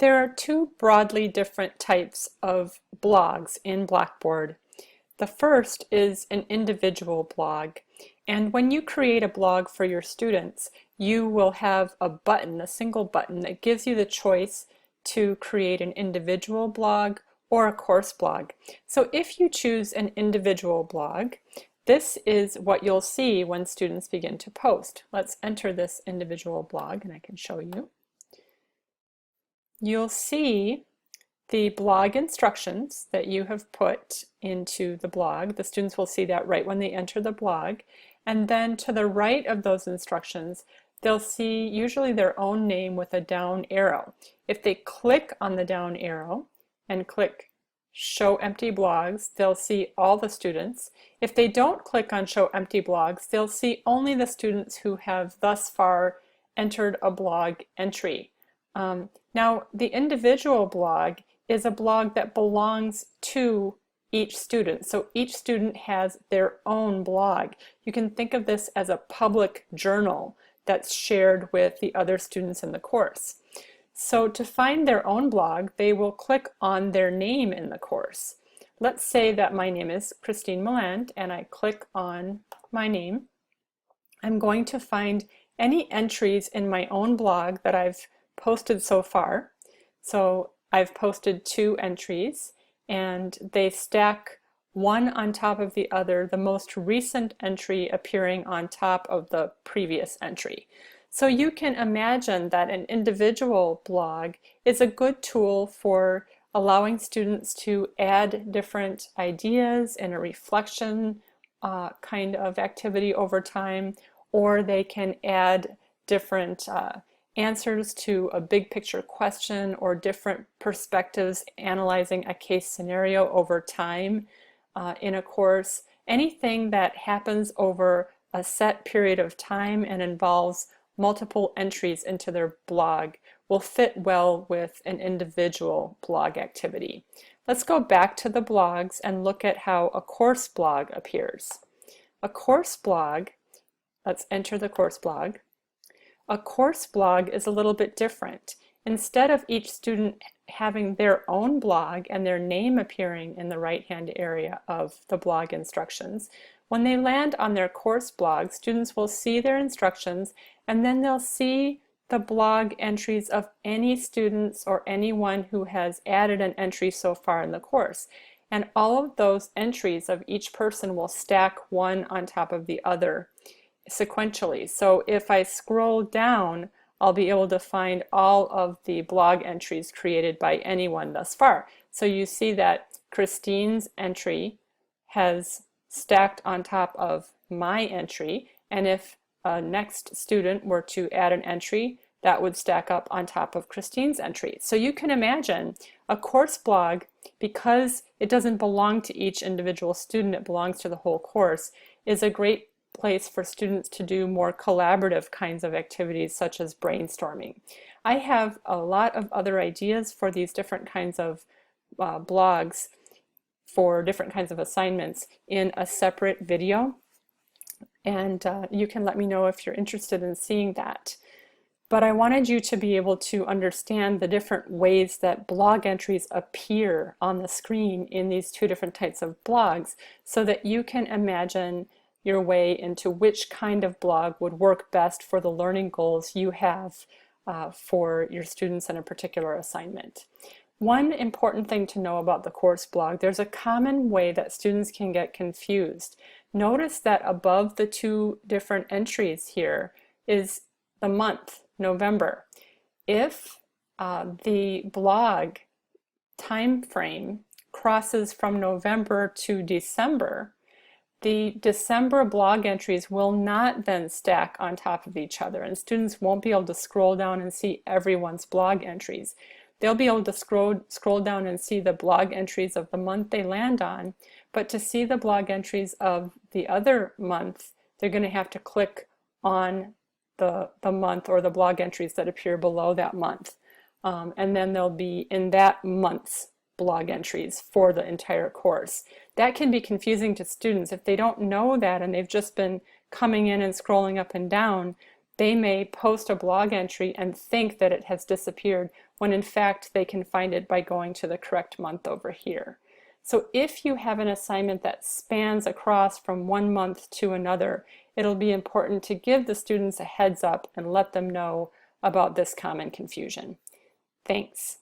There are two broadly different types of blogs in Blackboard. The first is an individual blog. And when you create a blog for your students, you will have a button, a single button, that gives you the choice to create an individual blog or a course blog. So if you choose an individual blog, this is what you'll see when students begin to post. Let's enter this individual blog and I can show you. You'll see the blog instructions that you have put into the blog. The students will see that right when they enter the blog. And then to the right of those instructions, they'll see usually their own name with a down arrow. If they click on the down arrow and click Show Empty Blogs, they'll see all the students. If they don't click on Show Empty Blogs, they'll see only the students who have thus far entered a blog entry. Now, the individual blog is a blog that belongs to each student. So each student has their own blog. You can think of this as a public journal that's shared with the other students in the course. So to find their own blog, they will click on their name in the course. Let's say that my name is Christine Milland and I click on my name. I'm going to find any entries in my own blog that I've posted so far. So I've posted 2 entries and they stack one on top of the other, the most recent entry appearing on top of the previous entry. So you can imagine that an individual blog is a good tool for allowing students to add different ideas in a reflection kind of activity over time, or they can add different answers to a big picture question or different perspectives analyzing a case scenario over time in a course. Anything that happens over a set period of time and involves multiple entries into their blog will fit well with an individual blog activity. Let's go back to the blogs and look at how a course blog appears. A course blog, let's enter the course blog. A course blog is a little bit different. Instead of each student having their own blog and their name appearing in the right-hand area of the blog instructions, when they land on their course blog, students will see their instructions and then they'll see the blog entries of any students or anyone who has added an entry so far in the course. And all of those entries of each person will stack one on top of the other sequentially. So if I scroll down, I'll be able to find all of the blog entries created by anyone thus far. So you see that Christine's entry has stacked on top of my entry, and if a next student were to add an entry, that would stack up on top of Christine's entry. So you can imagine a course blog, because it doesn't belong to each individual student, it belongs to the whole course, is a great place for students to do more collaborative kinds of activities such as brainstorming. I have a lot of other ideas for these different kinds of blogs for different kinds of assignments in a separate video, and you can let me know if you're interested in seeing that. But I wanted you to be able to understand the different ways that blog entries appear on the screen in these 2 different types of blogs so that you can imagine your way into which kind of blog would work best for the learning goals you have for your students in a particular assignment. One important thing to know about the course blog, there's a common way that students can get confused. Notice that above the 2 different entries here is the month, November. If the blog time frame crosses from November to December, the December blog entries will not then stack on top of each other, and students won't be able to scroll down and see everyone's blog entries. They'll be able to scroll down and see the blog entries of the month they land on, but to see the blog entries of the other month, they're going to have to click on the month or the blog entries that appear below that month. And then they'll be in that month's blog entries for the entire course. That can be confusing to students if they don't know that and they've just been coming in and scrolling up and down. They may post a blog entry and think that it has disappeared when in fact they can find it by going to the correct month over here. So if you have an assignment that spans across from one month to another, it'll be important to give the students a heads up and let them know about this common confusion. Thanks.